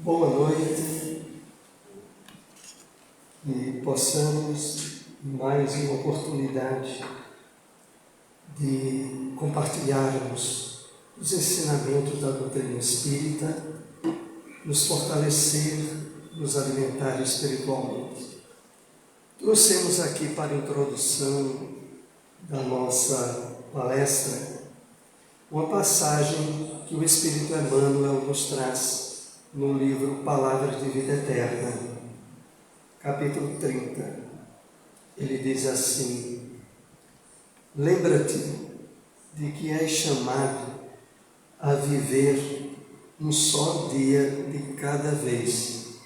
Boa noite e possamos, em mais uma oportunidade de compartilharmos os ensinamentos da doutrina espírita, nos fortalecer, nos alimentar espiritualmente. Trouxemos aqui para a introdução da nossa palestra uma passagem que o Espírito Emmanuel nos traz no livro Palavras de Vida Eterna, capítulo 30. Ele diz assim: lembra-te de que és chamado a viver um só dia de cada vez,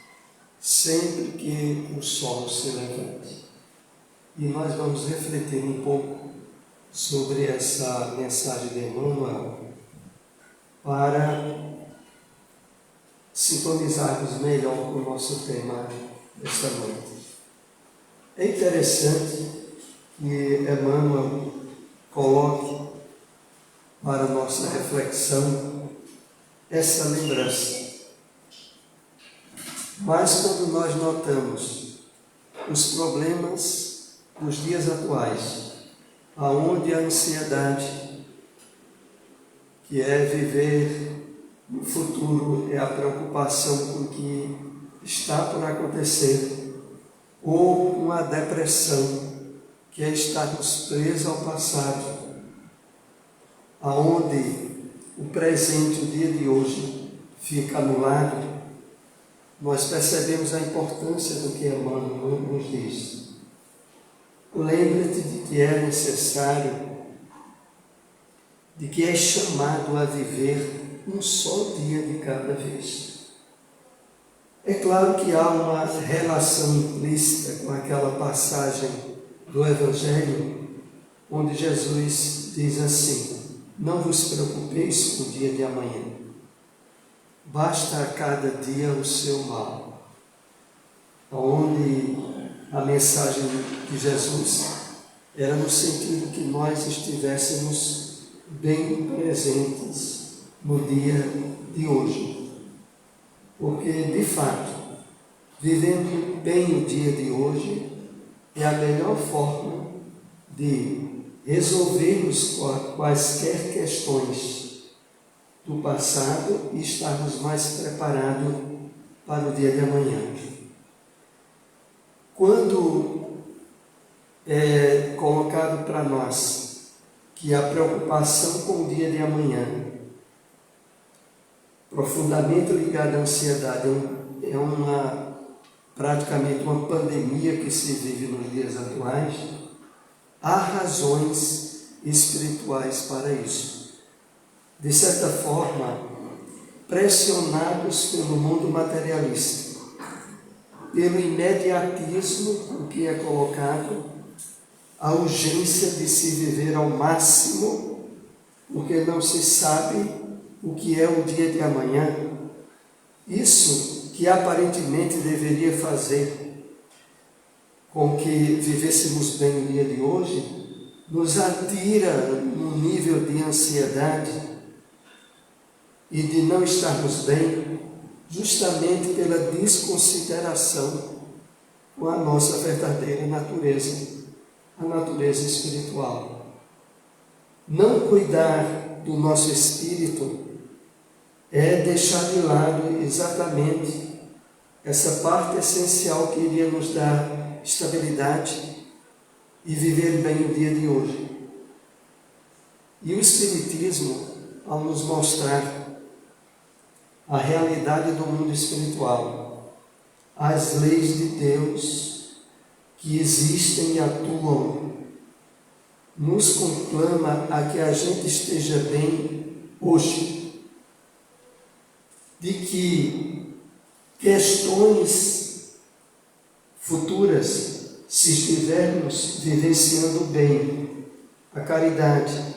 sempre que o sol se levante. E nós vamos refletir um pouco sobre essa mensagem de Emmanuel para sintonizarmos melhor com o nosso tema desta noite. É interessante que Emmanuel coloque para a nossa reflexão essa lembrança. Mas quando nós notamos os problemas dos dias atuais, aonde a ansiedade, que é viver no futuro, é a preocupação com o que está por acontecer, ou uma depressão, que é estarmos presos ao passado, aonde o presente, o dia de hoje, fica anulado, nós percebemos a importância do que Emmanuel nos diz. Lembre-te de que é necessário, de que é chamado a viver um só dia de cada vez. É claro que há uma relação implícita com aquela passagem do Evangelho, onde Jesus diz assim: não vos preocupeis com o dia de amanhã, basta a cada dia o seu mal. Onde a mensagem de Jesus era no sentido que nós estivéssemos bem presentes no dia de hoje. Porque, de fato, vivendo bem o dia de hoje é a melhor forma de resolvermos quaisquer questões do passado e estarmos mais preparados para o dia de amanhã. Quando é colocado para nós que a preocupação com o dia de amanhã, profundamente ligada à ansiedade, é praticamente uma pandemia que se vive nos dias atuais, há razões espirituais para isso. De certa forma, pressionados pelo mundo materialista, pelo imediatismo com que é colocado, a urgência de se viver ao máximo, porque não se sabe o que é o dia de amanhã. Isso que aparentemente deveria fazer com que vivêssemos bem o dia de hoje, nos atira num nível de ansiedade e de não estarmos bem, justamente pela desconsideração com a nossa verdadeira natureza, a natureza espiritual. Não cuidar do nosso espírito é deixar de lado exatamente essa parte essencial que iria nos dar estabilidade e viver bem o dia de hoje. E o Espiritismo, ao nos mostrar a realidade do mundo espiritual, as leis de Deus que existem e atuam, nos conclama a que a gente esteja bem hoje, de que questões futuras, se estivermos vivenciando bem a caridade,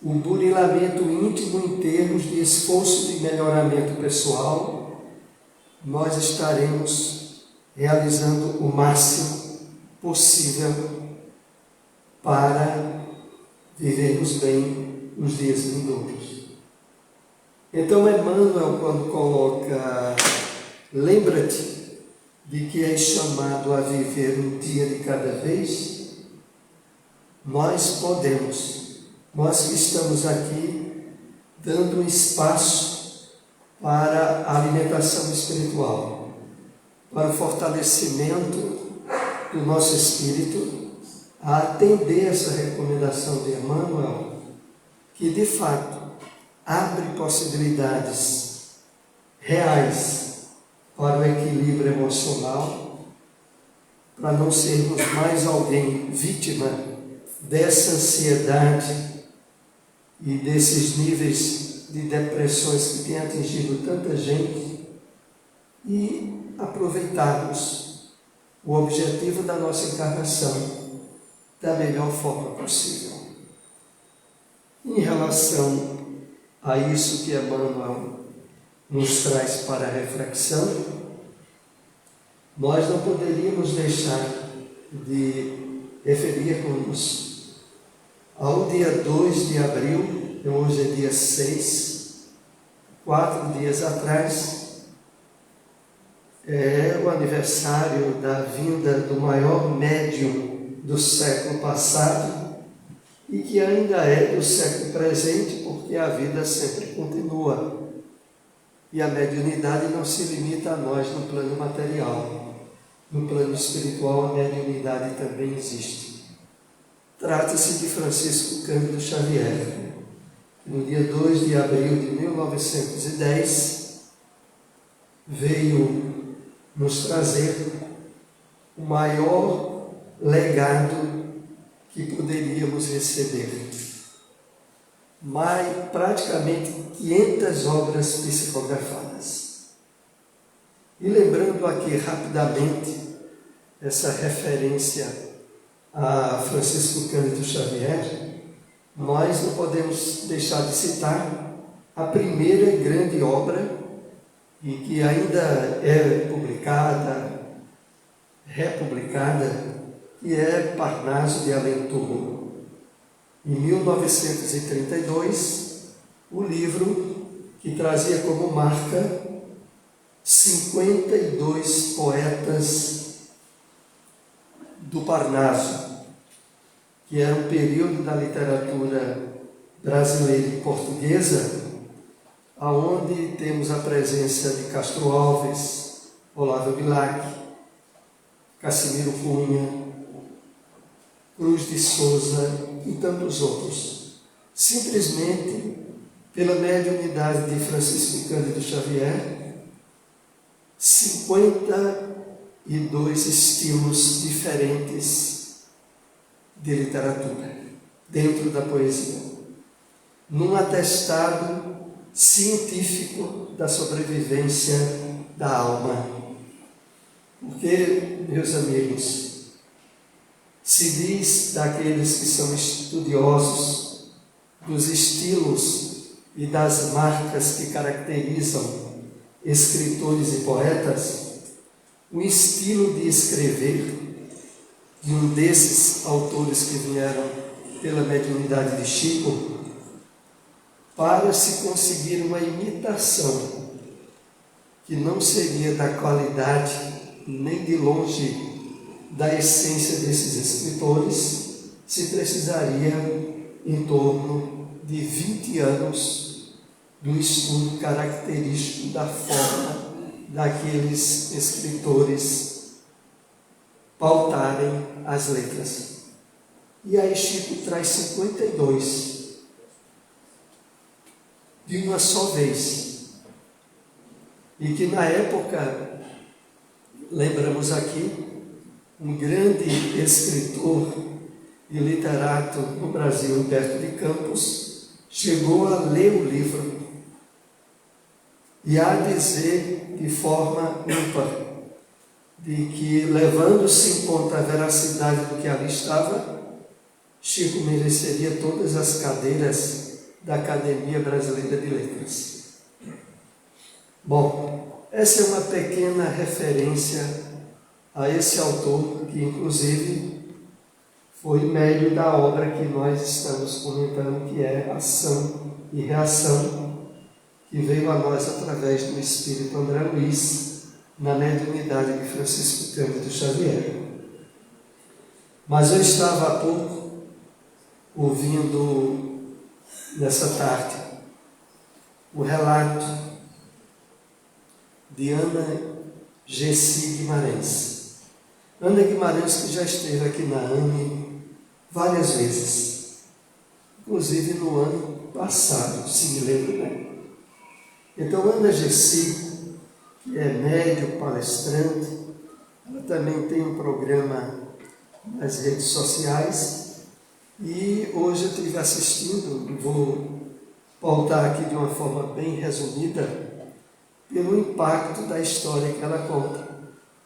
o burilamento íntimo em termos de esforço de melhoramento pessoal, nós estaremos realizando o máximo possível para vivermos bem os dias vindouros. Então Emmanuel, quando coloca, lembra-te de que és chamado a viver um dia de cada vez, nós podemos, nós que estamos aqui, dando um espaço para a alimentação espiritual, para o fortalecimento do nosso espírito, a atender essa recomendação de Emmanuel, que de fato abre possibilidades reais para o equilíbrio emocional, para não sermos mais alguém vítima dessa ansiedade e desses níveis de depressões que têm atingido tanta gente, e aproveitarmos o objetivo da nossa encarnação da melhor forma possível. Em relação a isso que Emmanuel nos traz para a reflexão, nós não poderíamos deixar de referir-nos ao dia 2 de abril, hoje é dia 6, 4 dias atrás, é o aniversário da vinda do maior médium do século passado, e que ainda é do século presente, porque a vida sempre continua. E a mediunidade não se limita a nós no plano material. No plano espiritual, a mediunidade também existe. Trata-se de Francisco Cândido Xavier, que no dia 2 de abril de 1910 veio nos trazer o maior legado que poderíamos receber. Mais praticamente 500 obras psicografadas. E lembrando aqui rapidamente essa referência a Francisco Cândido Xavier, nós não podemos deixar de citar a primeira grande obra, e que ainda é publicada, republicada, que é Parnaso de Além-Túmulo. Em 1932, o livro que trazia como marca 52 poetas do Parnaso, que era um período da literatura brasileira e portuguesa, aonde temos a presença de Castro Alves, Olavo Bilac, Cassimiro Cunha, Cruz de Souza e tantos outros. Simplesmente pela mediunidade de Francisco Cândido Xavier, 52 estilos diferentes de literatura dentro da poesia, num atestado científico da sobrevivência da alma. Porque, meus amigos, se diz daqueles que são estudiosos dos estilos e das marcas que caracterizam escritores e poetas, o estilo de escrever de um desses autores que vieram pela mediunidade de Chico, para se conseguir uma imitação que não seria da qualidade nem de longe da essência desses escritores, se precisaria em torno de 20 anos do estudo característico da forma daqueles escritores pautarem as letras. E aí Chico traz 52 de uma só vez, e que na época, lembramos aqui, um grande escritor e literato no Brasil, Humberto de Campos, chegou a ler o livro e a dizer de forma ímpar de que, levando-se em conta a veracidade do que ali estava, Chico mereceria todas as cadeiras da Academia Brasileira de Letras. Bom, essa é uma pequena referência a esse autor, que inclusive foi médio da obra que nós estamos comentando, que é Ação e Reação, que veio a nós através do Espírito André Luiz, na mediunidade de Francisco Cândido Xavier. Mas eu estava há pouco ouvindo, nessa tarde, o relato de Ana Gessi Guimarães. Ana Guimarães, que já esteve aqui na AME várias vezes, inclusive no ano passado, se me lembro bem. Então, Ana Gessi, que é médium, palestrante, ela também tem um programa nas redes sociais, e hoje eu estive assistindo, vou pautar aqui de uma forma bem resumida, pelo impacto da história que ela conta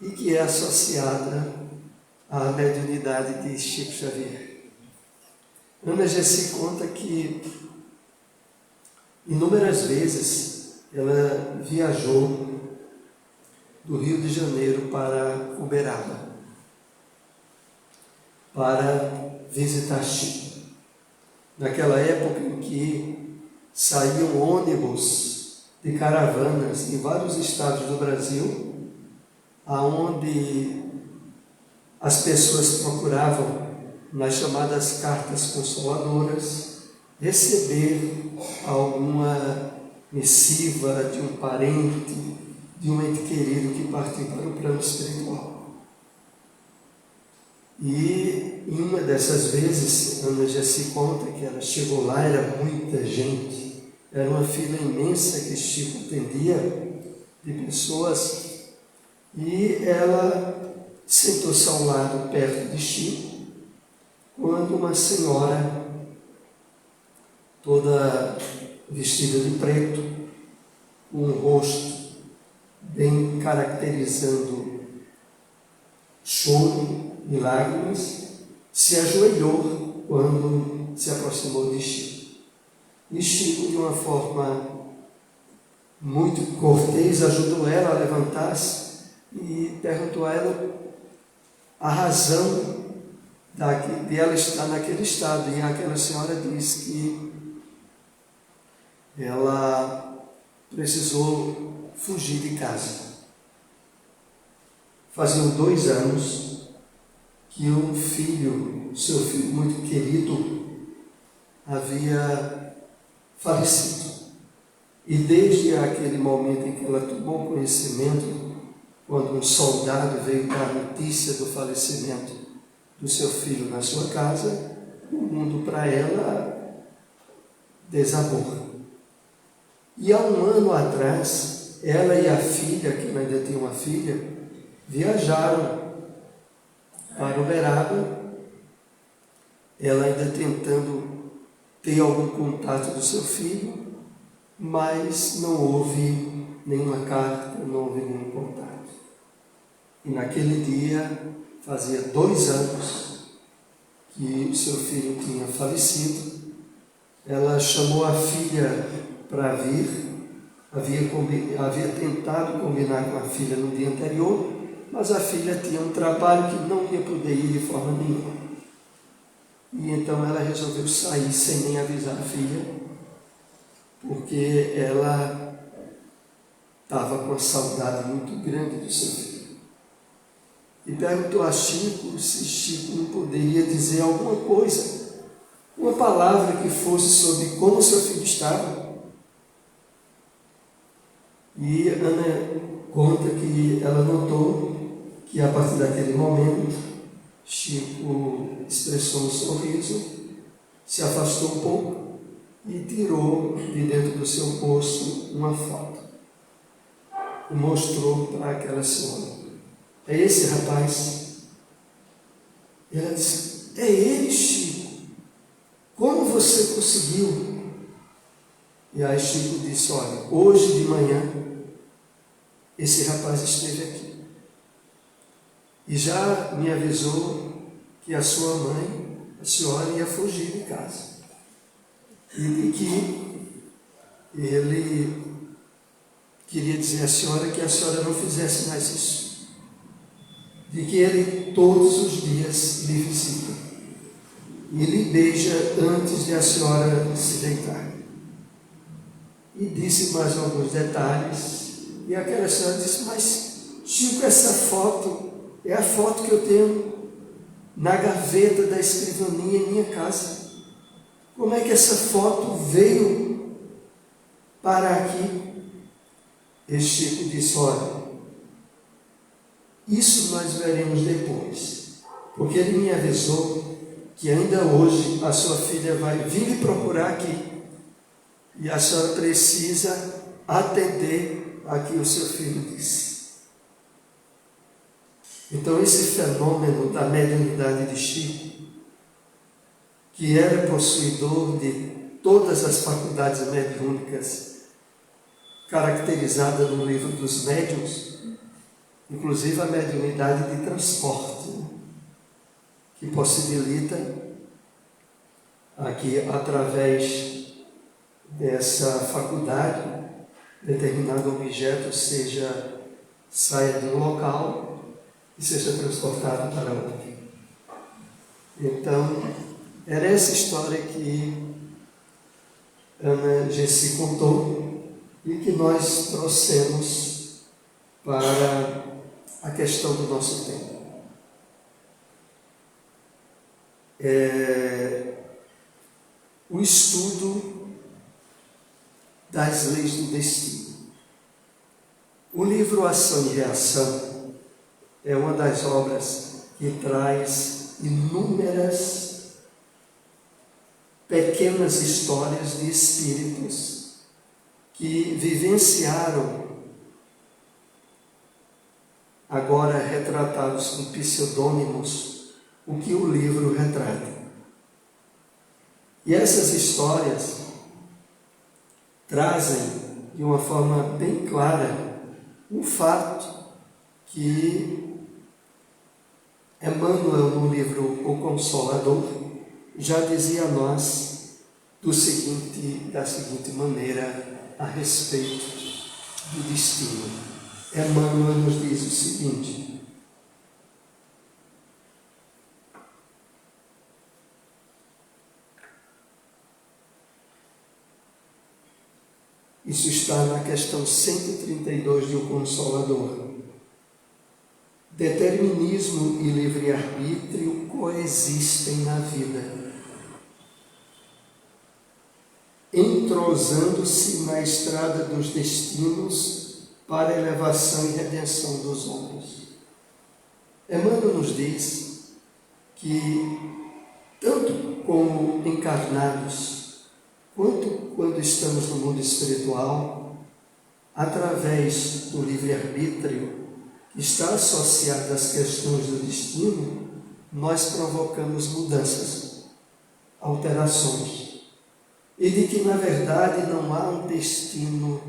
e que é associada à mediunidade de Chico Xavier. Ana Gessi conta que inúmeras vezes ela viajou do Rio de Janeiro para Uberaba para visitar Chico. Naquela época em que saíam ônibus de caravanas em vários estados do Brasil, aonde as pessoas procuravam, nas chamadas cartas consoladoras, receber alguma missiva de um parente, de um ente querido que partiu para o plano espiritual. E em uma dessas vezes, Ana Gessi conta que ela chegou lá, era muita gente, era uma fila imensa que Chico atendia de pessoas, e ela sentou-se ao lado, perto de Chico, quando uma senhora, toda vestida de preto, com um rosto bem caracterizando choro e lágrimas, se ajoelhou quando se aproximou de Chico. E Chico, de uma forma muito cortês, ajudou ela a levantar-se e perguntou a ela a razão de ela estar naquele estado. E aquela senhora disse que ela precisou fugir de casa. Faziam 2 anos que um filho, seu filho muito querido, havia falecido. E desde aquele momento em que ela tomou conhecimento, quando um soldado veio dar notícia do falecimento do seu filho na sua casa, o mundo para ela desabou. E há 1 ano atrás, ela e a filha, que ela ainda tem uma filha, viajaram para Uberaba, ela ainda tentando ter algum contato do seu filho, mas não houve nenhuma carta, não houve nenhum contato. E naquele dia, fazia 2 anos que o seu filho tinha falecido, ela chamou a filha para vir, havia tentado combinar com a filha no dia anterior, mas a filha tinha um trabalho que não ia poder ir de forma nenhuma. E então ela resolveu sair sem nem avisar a filha, porque ela estava com uma saudade muito grande do seu filho. E perguntou a Chico se Chico não poderia dizer alguma coisa, uma palavra que fosse sobre como seu filho estava. E Ana conta que ela notou que a partir daquele momento Chico expressou um sorriso, se afastou um pouco e tirou de dentro do seu bolso uma foto e mostrou para aquela senhora. É esse rapaz? E ela disse, é ele, Chico. Como você conseguiu? E aí Chico disse, olha, hoje de manhã esse rapaz esteve aqui e já me avisou que a sua mãe, a senhora, ia fugir de casa e de que ele queria dizer à senhora que a senhora não fizesse mais isso, de que ele todos os dias lhe visita e lhe beija antes de a senhora se deitar. e disse mais alguns detalhes. E aquela senhora disse: mas Chico, essa foto é a foto que eu tenho na gaveta da escrivaninha em minha casa. Como é que essa foto veio para aqui? E Chico disse: olha, isso nós veremos depois, porque ele me avisou que ainda hoje a sua filha vai vir me procurar aqui e a senhora precisa atender a que o seu filho disse. Então esse fenômeno da mediunidade de Chico, que era possuidor de todas as faculdades mediúnicas caracterizada no livro dos médiuns, inclusive a mediunidade de transporte, que possibilita aqui, através dessa faculdade, determinado objeto saia de um local e seja transportado para outro. Então, era essa história que Ana Gessi contou e que nós trouxemos para a questão do nosso tempo. O estudo das leis do destino. O livro Ação e Reação é uma das obras que traz inúmeras pequenas histórias de espíritos que vivenciaram, agora retratados com pseudônimos, o que o livro retrata. E essas histórias trazem de uma forma bem clara um fato que Emmanuel, no livro O Consolador, já dizia a nós da seguinte maneira a respeito do destino. Emmanuel nos diz o seguinte: isso está na questão 132 de O Consolador. Determinismo e livre-arbítrio coexistem na vida, entrosando-se na estrada dos destinos para a elevação e redenção dos homens. Emmanuel nos diz que, tanto como encarnados, quanto quando estamos no mundo espiritual, através do livre-arbítrio, que está associado às questões do destino, nós provocamos mudanças, alterações, e de que, na verdade, não há um destino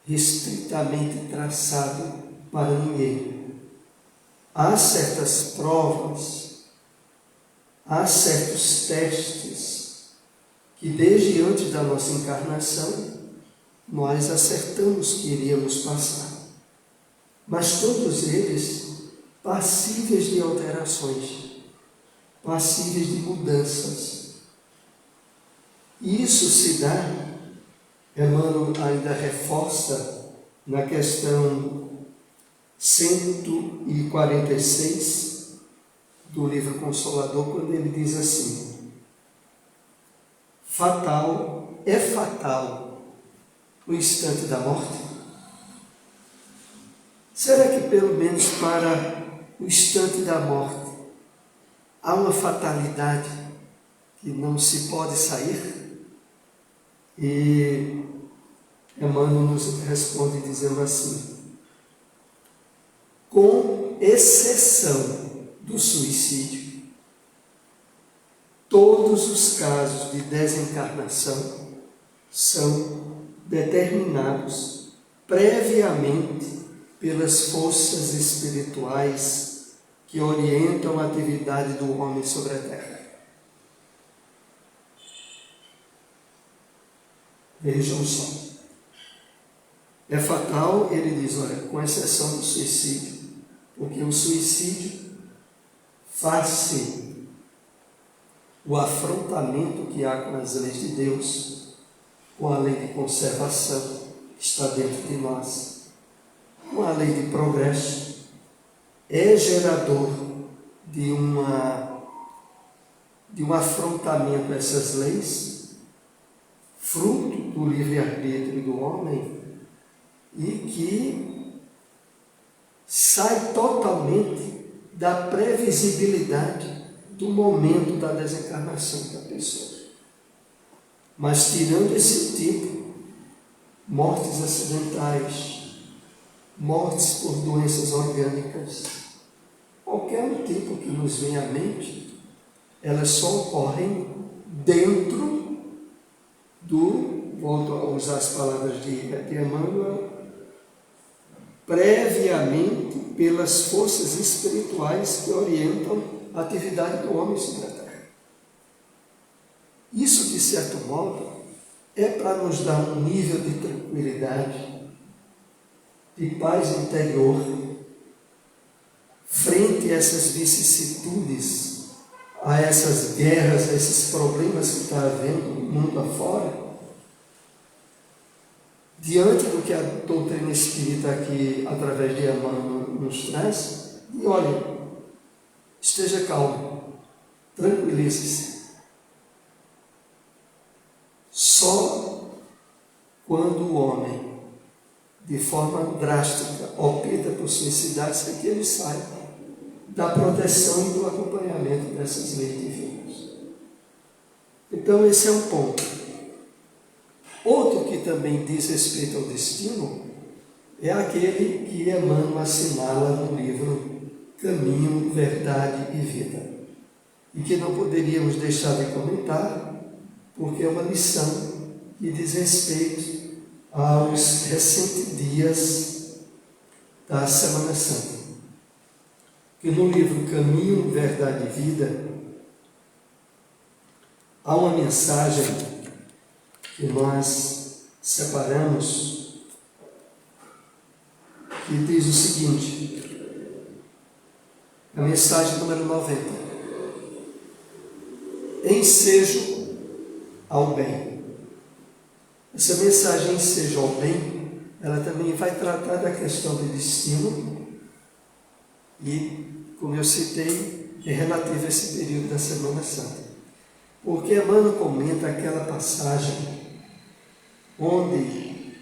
estritamente traçado para ninguém. Há certas provas, há certos testes que, desde antes da nossa encarnação, nós acertamos que iríamos passar. Mas todos eles passíveis de alterações, passíveis de mudanças. E isso se dá, Emmanuel ainda reforça na questão 146 do livro Consolador, quando ele diz assim: é fatal o instante da morte? Será que pelo menos para o instante da morte há uma fatalidade que não se pode sair? E Emmanuel nos responde dizendo assim: com exceção do suicídio, todos os casos de desencarnação são determinados previamente pelas forças espirituais que orientam a atividade do homem sobre a terra. Vejam só. É fatal, ele diz, olha, com exceção do suicídio, porque o suicídio faz-se o afrontamento que há com as leis de Deus, com a lei de conservação que está dentro de nós, com a lei de progresso, é gerador de um afrontamento a essas leis, fruto do livre-arbítrio do homem, e que sai totalmente da previsibilidade do momento da desencarnação da pessoa. Mas tirando esse tipo, mortes acidentais, mortes por doenças orgânicas, qualquer um tipo que nos venha à mente, elas só ocorrem dentro do, volto a usar as palavras de Emmanuel, previamente pelas forças espirituais que orientam a atividade do homem sobre a terra. Isso, de certo modo, é para nos dar um nível de tranquilidade, de paz interior, frente a essas vicissitudes, a essas guerras, a esses problemas que está havendo no mundo afora, diante do que a doutrina espírita aqui, através de Emmanuel, nos traz, e olha, esteja calmo, tranquilize-se. Só quando o homem, de forma drástica, opta por suicidar-se, é que ele sai da proteção e do acompanhamento dessas leis divinas. Então, esse é um ponto. Outro que também diz respeito ao destino é aquele que Emmanuel assinala no livro Caminho, Verdade e Vida, e que não poderíamos deixar de comentar, porque é uma lição que diz respeito aos recentes dias da Semana Santa. Que no livro Caminho, Verdade e Vida há uma mensagem que nós separamos, que diz o seguinte, a mensagem número 90: ensejo ao bem. Essa mensagem, ensejo ao bem, ela também vai tratar da questão do destino e, como eu citei, é relativo a esse período da Semana Santa. Porque Emmanuel comenta aquela passagem onde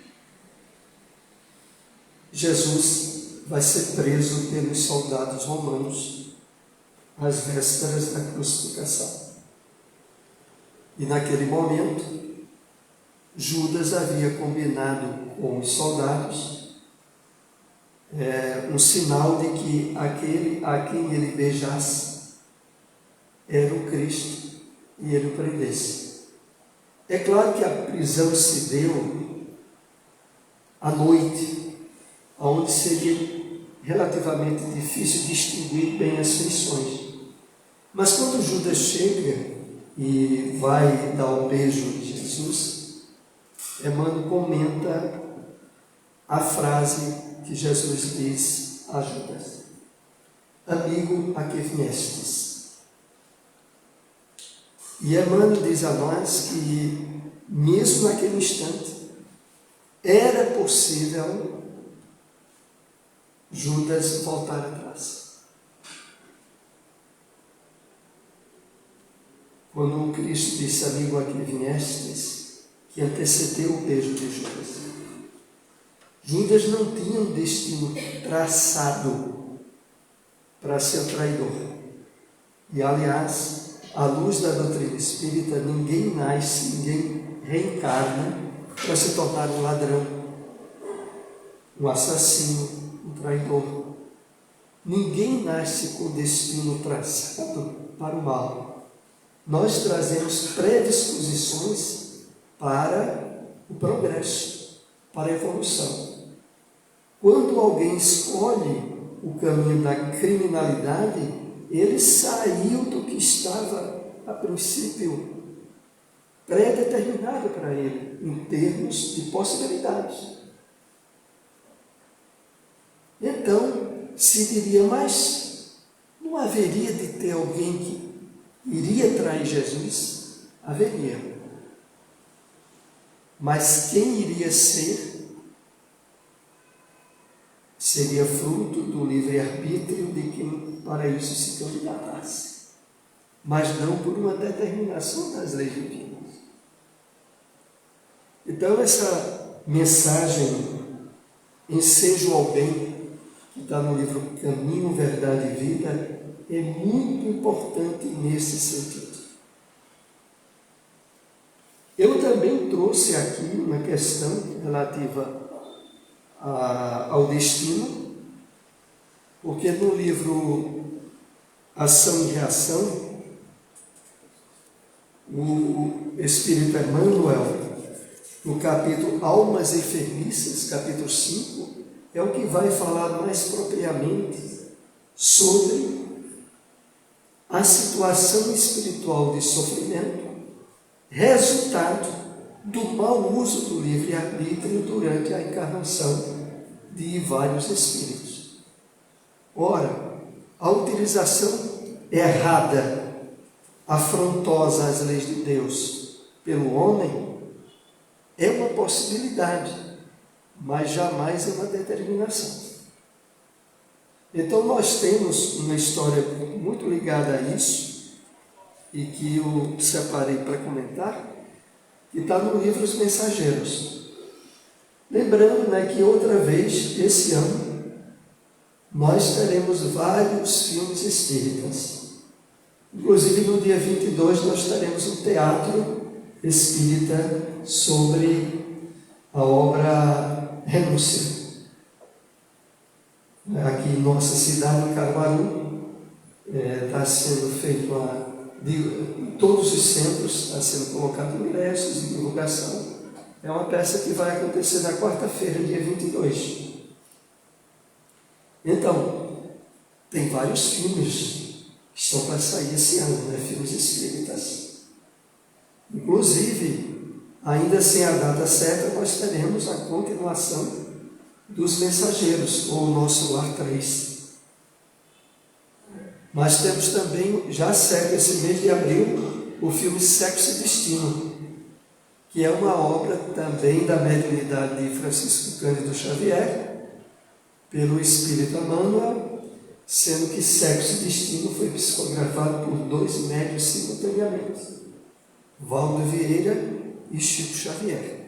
Jesus vai ser preso pelos soldados romanos às vésperas da crucificação. E naquele momento, Judas havia combinado com os soldados um sinal de que aquele a quem ele beijasse era o Cristo e ele o prendesse. É claro que a prisão se deu à noite, onde seria relativamente difícil distinguir bem as feições. Mas quando Judas chega e vai dar o beijo de Jesus, Emmanuel comenta a frase que Jesus diz a Judas: amigo, a que viestes? E Emmanuel diz a nós que, mesmo naquele instante, era possível Judas voltar atrás. Quando o Cristo disse, amigo, a que viestes, que antecedeu o beijo de Judas. Judas não tinha um destino traçado para ser traidor. E, aliás, à luz da doutrina espírita, ninguém nasce, ninguém reencarna para se tornar um ladrão, um assassino, um traidor. Ninguém nasce com destino traçado para o mal. Nós trazemos predisposições para o progresso, para a evolução. Quando alguém escolhe o caminho da criminalidade, ele saiu do que estava, a princípio, pré-determinado para ele, em termos de possibilidades. Então, se diria, mas não haveria de ter alguém que iria trair Jesus? Haveria. mas quem iria ser seria fruto do livre-arbítrio de quem para isso se candidatasse, mas não por uma determinação das leis divinas. Então, essa mensagem, ensejo ao bem, que está no livro Caminho, Verdade e Vida, é muito importante nesse sentido. Eu também trouxe aqui uma questão relativa ao destino, porque no livro Ação e Reação, o Espírito Emmanuel, no capítulo Almas Enfermiças, capítulo 5, é o que vai falar mais propriamente sobre a situação espiritual de sofrimento, resultado do mau uso do livre-arbítrio durante a encarnação de vários espíritos. Ora, a utilização errada, afrontosa às leis de Deus pelo homem é uma possibilidade, mas jamais é uma determinação. Então nós temos uma história muito ligada a isso, e que eu separei para comentar, que está no livro Os Mensageiros. Lembrando, que outra vez, esse ano, nós teremos vários filmes espíritas. Inclusive no dia 22 nós teremos um teatro espírita sobre a obra Renúncia. Aqui em nossa cidade, em Caruaru, está sendo feito em todos os centros, está sendo colocado ingressos e divulgação. É uma peça que vai acontecer na quarta-feira, dia 22. Então, tem vários filmes que estão para sair esse ano, filmes espíritas. Inclusive, ainda sem a data certa, nós teremos a continuação dos Mensageiros, ou o Nosso Lar 3. Mas temos também, já certo, esse mês de abril, o filme Sexo e Destino, que é uma obra também da mediunidade de Francisco Cândido Xavier, pelo Espírito Emmanuel, sendo que Sexo e Destino foi psicografado por 2 médiuns simultaneamente, Valdo Vieira e Chico Xavier.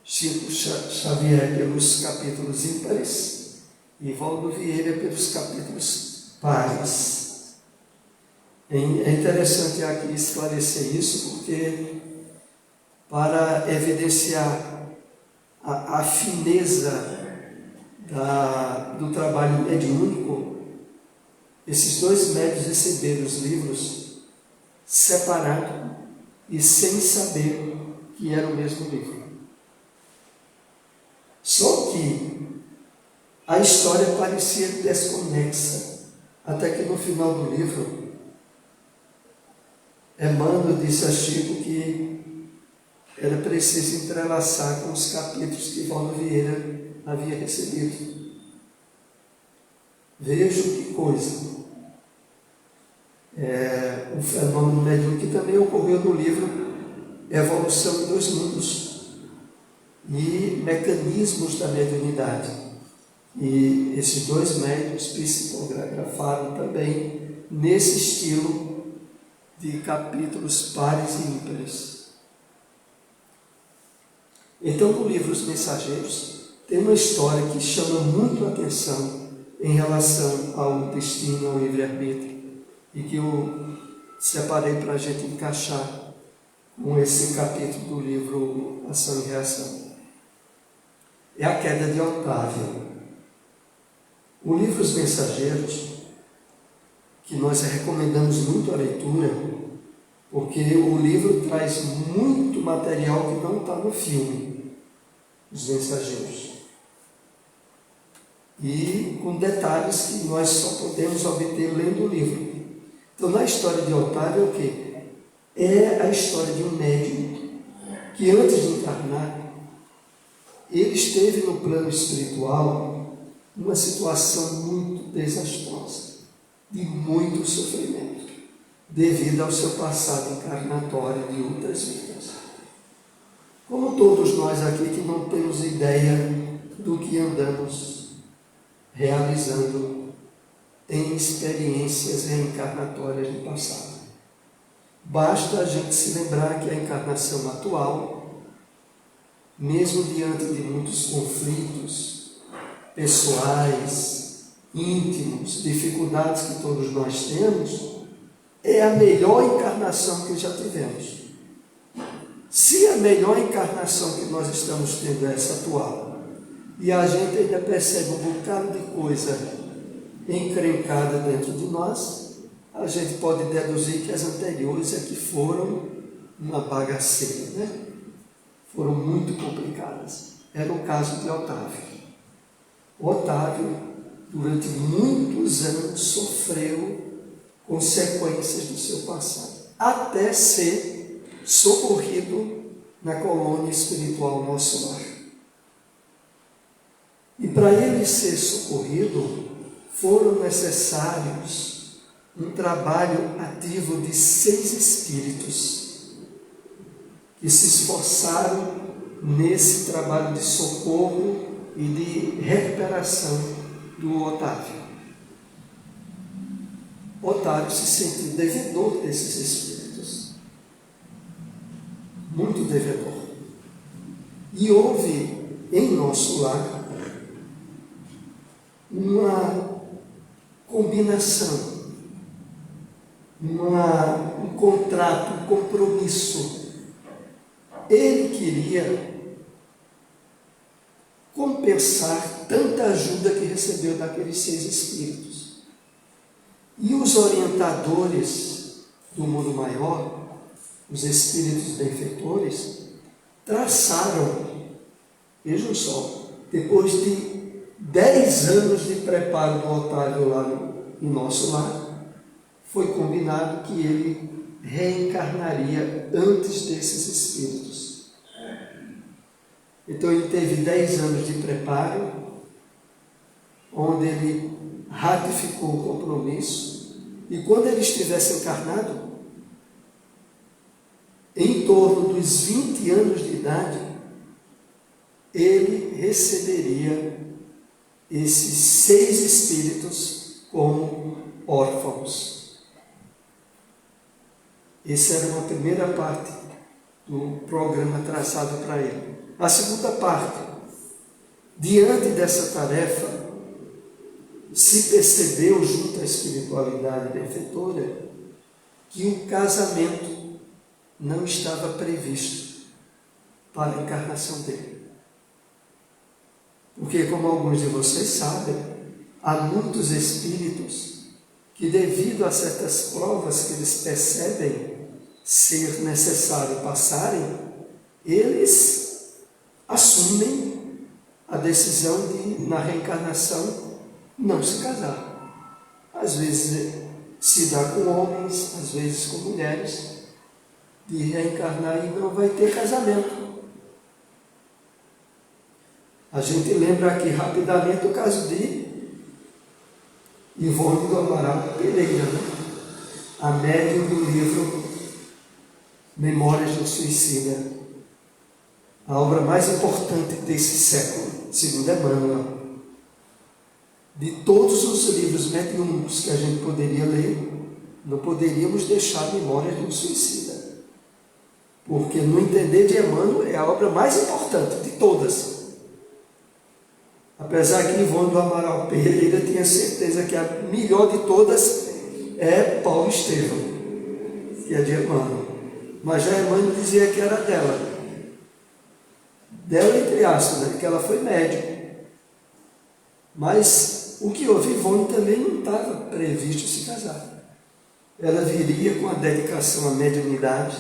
Chico Xavier pelos capítulos ímpares e Valdo Vieira pelos capítulos pares. É interessante aqui esclarecer isso, porque para evidenciar a fineza do trabalho mediúnico, esses 2 médiuns receberam os livros separados e sem saber que era o mesmo livro. Só que a história parecia desconexa, até que no final do livro, Emmanuel disse a Chico que era preciso entrelaçar com os capítulos que Valdo Vieira havia recebido. Vejam que coisa. Um fenômeno mediúnico que também ocorreu no livro Evolução em 2 Mundos e Mecanismos da Mediunidade. E esses 2 médiuns psicografaram também nesse estilo de capítulos pares e ímpares. Então, no livro Os Mensageiros, tem uma história que chama muito a atenção em relação ao destino, ao livre-arbítrio, e que eu separei para a gente encaixar com esse capítulo do livro Ação e Reação. É a queda de Otávio. O livro Os Mensageiros, que nós recomendamos muito a leitura, porque o livro traz muito material que não está no filme, Os Mensageiros. E com detalhes que nós só podemos obter lendo o livro. Então, na história de Otávio, é o quê? É a história de um médium que, antes de encarnar, ele esteve no plano espiritual numa situação muito desastrosa, de muito sofrimento, devido ao seu passado encarnatório de outras vidas. Como todos nós aqui que não temos ideia do que andamos realizando em experiências reencarnatórias no passado. Basta a gente se lembrar que a encarnação atual, mesmo diante de muitos conflitos pessoais, íntimos, dificuldades que todos nós temos, é a melhor encarnação que já tivemos. Se a melhor encarnação que nós estamos tendo é essa atual, e a gente ainda percebe um bocado de coisa encrencada dentro de nós, a gente pode deduzir que as anteriores é que foram uma bagaceira, né? Foram muito complicadas. Era o caso de Otávio. Otávio, durante muitos anos, sofreu consequências do seu passado, até ser socorrido na colônia espiritual Nosso Lar. E para ele ser socorrido, foram necessários um trabalho ativo de 6 espíritos que se esforçaram nesse trabalho de socorro e de recuperação do Otávio. Otávio se sentiu devedor desses espíritos, muito devedor. E houve em Nosso Lar uma combinação, um contrato, um compromisso. Ele queria compensar tanta ajuda que recebeu daqueles 6 espíritos. E os orientadores do mundo maior, os espíritos benfeitores, traçaram, vejam só, depois de 10 anos de preparo do Otávio lá em Nosso Lar, foi combinado que ele reencarnaria antes desses espíritos. Então ele teve 10 anos de preparo, onde ele ratificou o compromisso, e quando ele estivesse encarnado, em torno dos 20 anos de idade, ele receberia esses 6 espíritos como órfãos. Essa era uma primeira parte do programa traçado para ele. A segunda parte, diante dessa tarefa, se percebeu junto à espiritualidade benfeitora que o casamento não estava previsto para a encarnação dele. Porque, como alguns de vocês sabem, há muitos espíritos que, devido a certas provas que eles percebem ser necessário passarem, eles assumem a decisão de, na reencarnação, não se casar. Às vezes se dá com homens, às vezes com mulheres, de reencarnar e não vai ter casamento. A gente lembra aqui rapidamente o caso de Ivone do Amaral Pereira, né? A médium do livro Memórias do Suicida, a obra mais importante desse século, segundo Emmanuel. De todos os livros mediúnicos que a gente poderia ler, não poderíamos deixar Memórias do Suicida, porque no entender de Emmanuel é a obra mais importante de todas. Apesar que Ivone do Amaral Pereira tinha certeza que a melhor de todas é Paulo Estevam, que é de Emmanuel. Mas já Emmanuel dizia que era dela. Dela, entre aspas, né? Que ela foi médium. Mas o que houve, Ivone também não estava previsto se casar. Ela viria com a dedicação à mediunidade,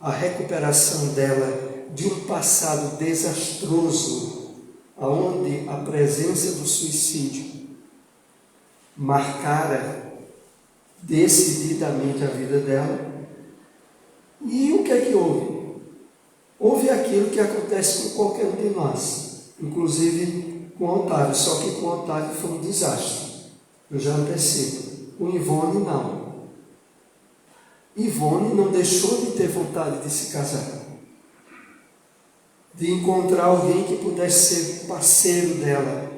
a recuperação dela de um passado desastroso, onde a presença do suicídio marcara decididamente a vida dela. E o que é que houve? Houve aquilo que acontece com qualquer um de nós, inclusive com Otávio, só que com Otávio foi um desastre. Eu já antecipo. Com Ivone, não. Ivone não deixou de ter vontade de se casar. de encontrar alguém que pudesse ser parceiro dela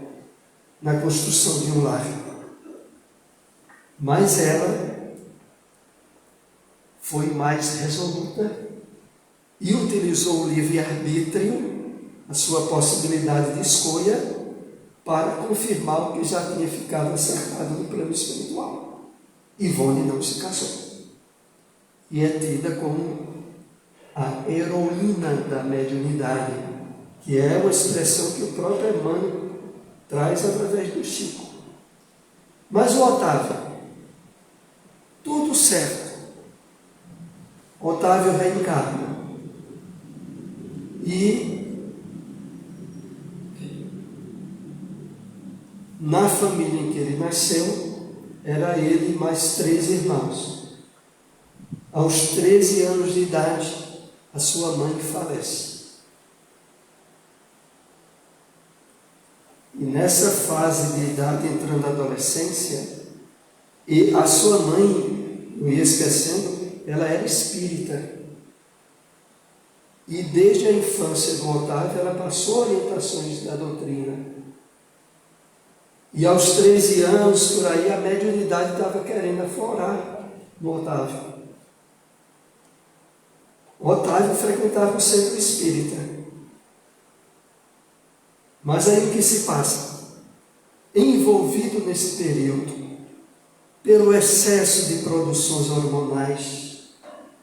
na construção de um lar. Mas ela foi mais resoluta e utilizou o livre-arbítrio, a sua possibilidade de escolha, para confirmar o que já tinha ficado acertado no plano espiritual. Ivone não se casou. E é tida como a heroína da mediunidade, que é uma expressão que o próprio Emmanuel traz através do Chico. Mas o Otávio, tudo certo. Otávio reencarna. E na família em que ele nasceu, era ele mais 3 irmãos. Aos 13 anos de idade, a sua mãe falece. E nessa fase de idade, entrando na adolescência, e a sua mãe, não ia esquecendo, ela era espírita. E desde a infância do Otávio, ela passou orientações da doutrina. E aos 13 anos, por aí, a mediunidade estava querendo aflorar no Otávio. O Otávio frequentava o centro espírita. Mas aí o que se passa? Envolvido nesse período, pelo excesso de produções hormonais,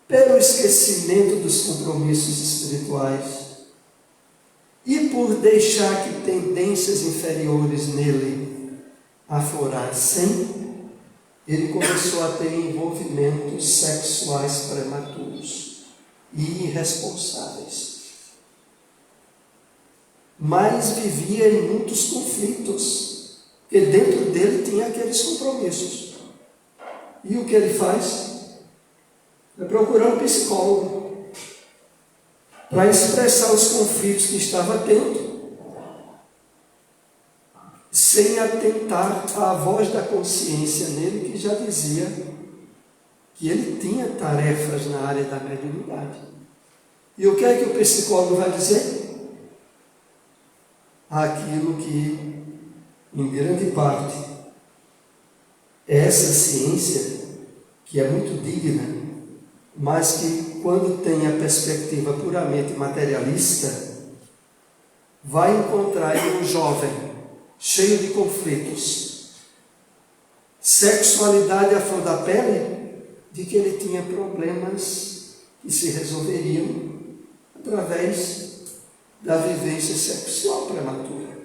pelo esquecimento dos compromissos espirituais e por deixar que tendências inferiores nele aflorassem, ele começou a ter envolvimentos sexuais prematuros e irresponsáveis. Mas vivia em muitos conflitos, porque dentro dele tinha aqueles compromissos. E o que ele faz? É procurar um psicólogo para expressar os conflitos que estava tendo, sem atentar à voz da consciência nele, que já dizia que ele tinha tarefas na área da mediunidade. E o que é que o psicólogo vai dizer? Aquilo que, em grande parte, essa ciência, que é muito digna, mas que, quando tem a perspectiva puramente materialista, vai encontrar em um jovem cheio de conflitos, sexualidade à flor da pele, de que ele tinha problemas que se resolveriam através da vivência sexual prematura.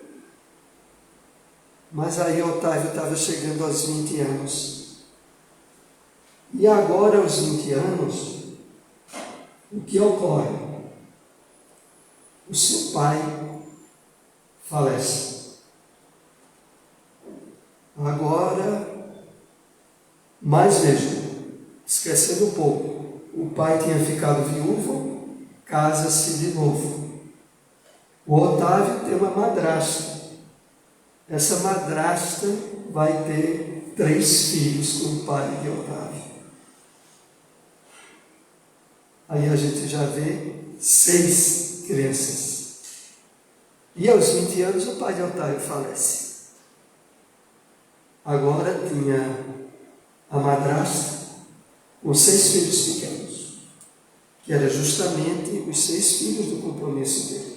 Mas aí Otávio estava chegando aos 20 anos. E agora, aos 20 anos, o que ocorre? O seu pai falece. Agora, mais veja, esquecendo um pouco, o pai tinha ficado viúvo, casa-se de novo. O Otávio tem uma madrasta. Essa madrasta vai ter 3 filhos com o pai de Otávio. Aí a gente já vê 6 crianças. E aos 20 anos o pai de Otávio falece. Agora tinha a madrasta com 6 filhos pequenos, que era justamente os 6 filhos do compromisso dele.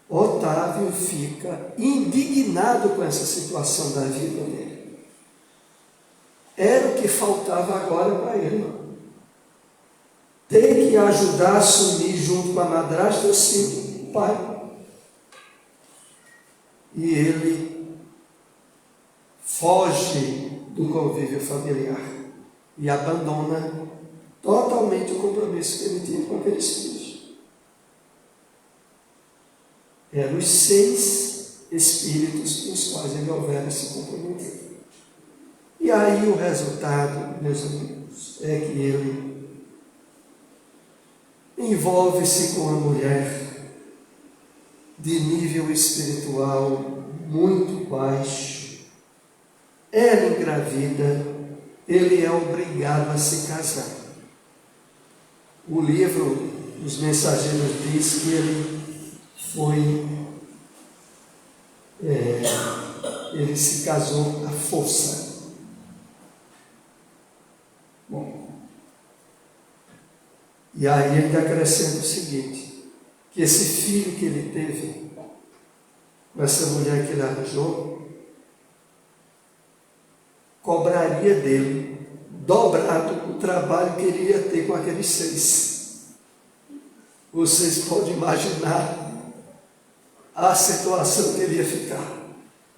Otávio fica indignado com essa situação da vida dele. Era o que faltava agora para ele. Ter que ajudar a assumir junto com a madrasta os filhos do pai. E ele foge do convívio familiar e abandona totalmente o compromisso que ele tinha com aqueles filhos. Eram os 6 espíritos com os quais ele houvera se comprometido. E aí o resultado, meus amigos, é que ele envolve-se com uma mulher de nível espiritual muito baixo. Ela engravida, ele é obrigado a se casar. O livro dos mensageiros diz que ele se casou à força. Bom, e aí ele acrescenta o seguinte, que esse filho que ele teve, com essa mulher que ele arranjou, cobraria dele dobrado o trabalho que ele ia ter com aqueles 6. Vocês podem imaginar a situação que ele ia ficar.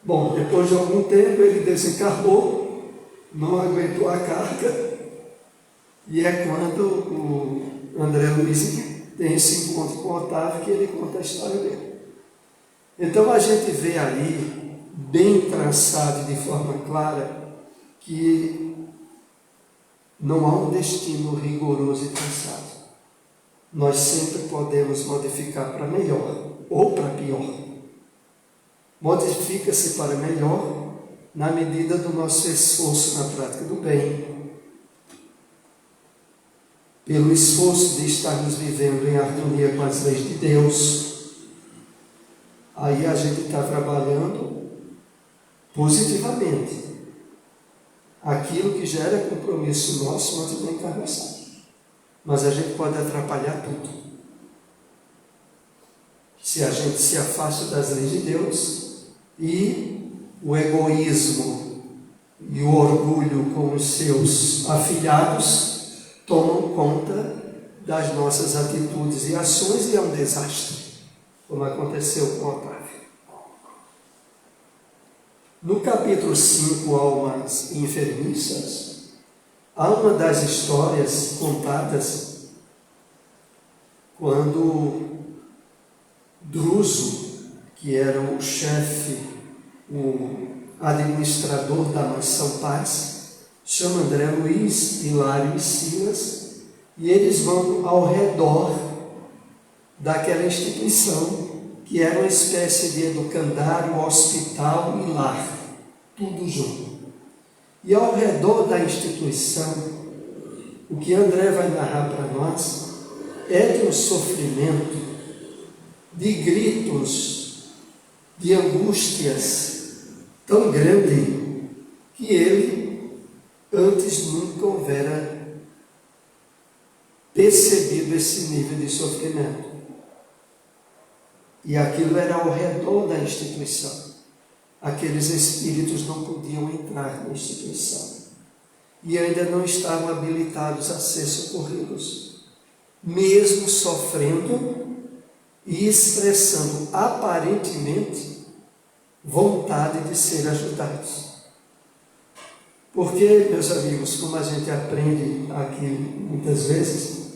Bom, depois de algum tempo ele desencarnou, não aguentou a carga, e é quando o André Luiz tem esse encontro com o Otávio que ele conta a história dele. Então a gente vê aí, bem traçado de forma clara, que não há um destino rigoroso e traçado. Nós sempre podemos modificar para melhor ou para pior. Modifica-se para melhor na medida do nosso esforço na prática do bem, pelo esforço de estarmos vivendo em harmonia com as leis de Deus. Aí a gente está trabalhando positivamente aquilo que gera compromisso nosso antes da encarnação. Mas a gente pode atrapalhar tudo. Se a gente se afasta das leis de Deus e o egoísmo e o orgulho com os seus afilhados tomam conta das nossas atitudes e ações, e é um desastre, como aconteceu com Otávio. No capítulo 5, Almas Enfermiças, há uma das histórias contadas quando Druso, que era o chefe, o administrador da Mansão Paz, chama André Luiz, Hilário e Silas, e eles vão ao redor daquela instituição, que era uma espécie de educandário, hospital e lar, tudo junto. E ao redor da instituição, o que André vai narrar para nós é de um sofrimento, de gritos, de angústias tão grande que ele antes nunca houvera percebido esse nível de sofrimento. E aquilo era ao redor da instituição. Aqueles espíritos não podiam entrar na instituição. E ainda não estavam habilitados a ser socorridos. Mesmo sofrendo e expressando aparentemente vontade de ser ajudados. Porque, meus amigos, como a gente aprende aqui muitas vezes,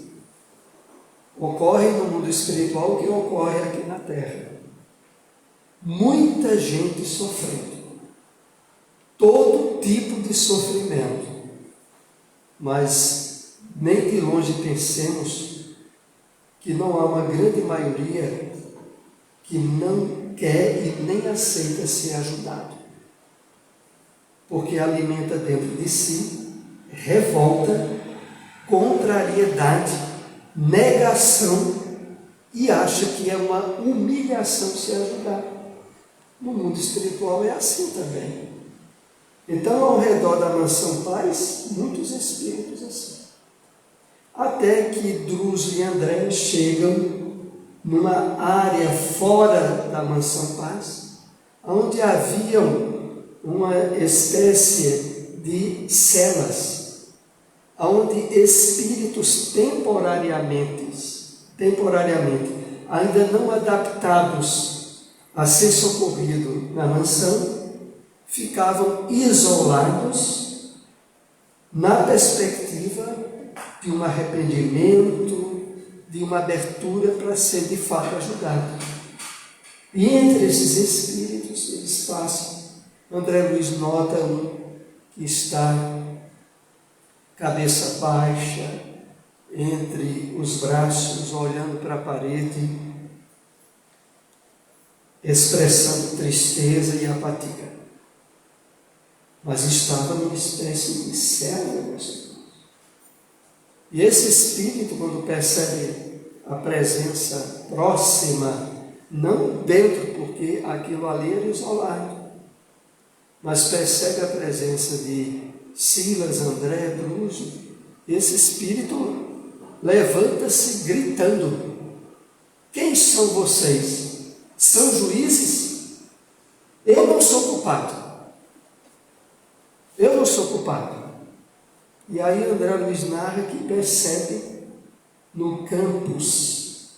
ocorre no mundo espiritual o que ocorre aqui na Terra. Muita gente sofrendo. Todo tipo de sofrimento. Mas nem de longe pensemos que não há uma grande maioria que não quer e nem aceita ser ajudado. Porque alimenta dentro de si revolta, contrariedade, negação, e acha que é uma humilhação ser ajudado. No mundo espiritual é assim também. Então, ao redor da Mansão Paz, muitos espíritos assim. Até que Druso e André chegam numa área fora da Mansão Paz, onde haviam uma espécie de celas, onde espíritos temporariamente, ainda não adaptados a ser socorridos na mansão, ficavam isolados na perspectiva de um arrependimento, de uma abertura para ser de fato ajudado. E entre esses espíritos eles passam. André Luiz nota um que está cabeça baixa, entre os braços, olhando para a parede, expressando tristeza e apatia. Mas estava numa espécie de cela, meus irmãos. E esse espírito, quando percebe a presença próxima, não dentro, porque aquilo ali era isolado, mas percebe a presença de Silas, André, Druso. Esse espírito levanta-se gritando: quem são vocês? São juízes? Eu não sou culpado. Eu não sou culpado. E aí André Luiz narra que percebe no campus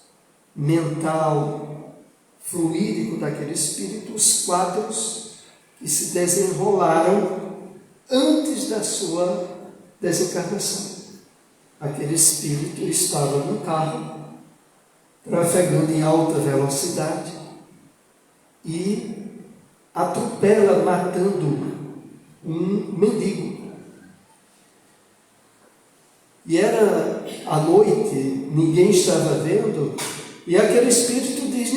mental, fluídico daquele espírito, os quadros que se desenrolaram antes da sua desencarnação. Aquele espírito estava no carro, trafegando em alta velocidade e atropela, matando um mendigo. E era à noite, ninguém estava vendo, e aquele espírito diz: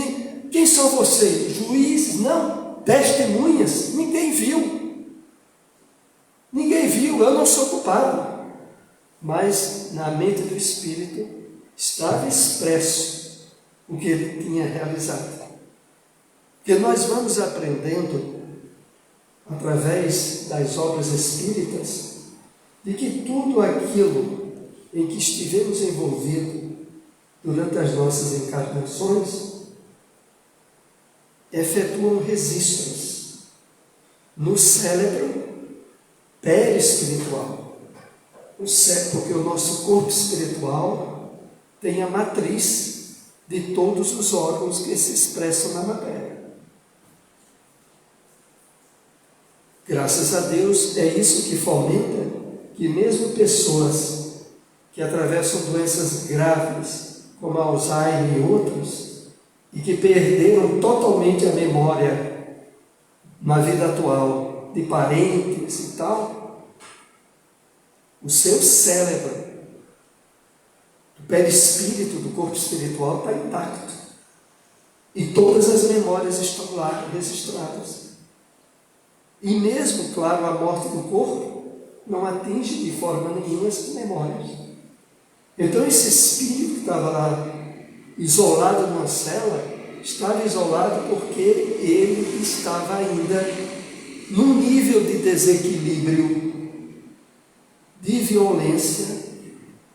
quem são vocês? Juízes? Não, testemunhas? Ninguém viu. Ninguém viu, eu não sou culpado. Mas na mente do espírito estava expresso o que ele tinha realizado. Porque nós vamos aprendendo, através das obras espíritas, de que tudo aquilo em que estivemos envolvidos durante as nossas encarnações efetuam registros no cérebro perispiritual. Porque o nosso corpo espiritual tem a matriz de todos os órgãos que se expressam na matéria. Graças a Deus, é isso que fomenta que mesmo pessoas que atravessam doenças graves, como Alzheimer e outros, e que perderam totalmente a memória na vida atual, de parentes e tal, o seu cérebro, do perispírito, do corpo espiritual, está intacto. E todas as memórias estão lá registradas. E mesmo, claro, a morte do corpo não atinge de forma nenhuma as memórias. Então esse espírito que estava lá isolado numa cela, estava isolado porque ele estava ainda num nível de desequilíbrio, de violência,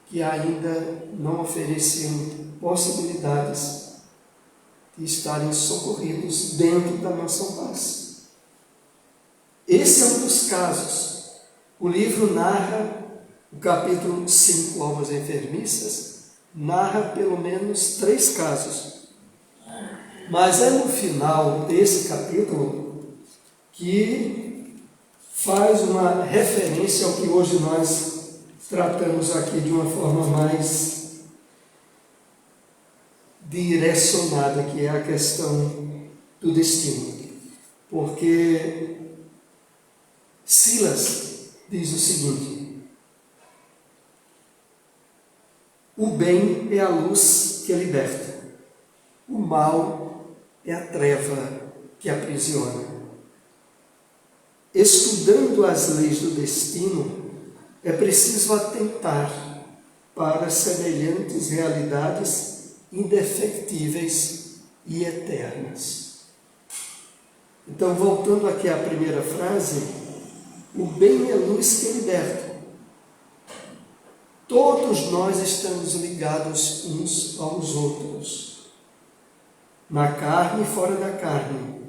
que ainda não ofereciam possibilidades de estarem socorridos dentro da mansão paz. Esse é um dos casos. O livro narra, o capítulo 5, Almas Enfermiças, narra pelo menos 3 casos. Mas é no final desse capítulo que faz uma referência ao que hoje nós tratamos aqui de uma forma mais direcionada, que é a questão do destino. Porque Silas diz o seguinte: o bem é a luz que liberta, o mal é a treva que aprisiona. Estudando as leis do destino, é preciso atentar para semelhantes realidades indefectíveis e eternas. Então, voltando aqui à primeira frase, o bem é luz que liberta. Todos nós estamos ligados uns aos outros, na carne e fora da carne,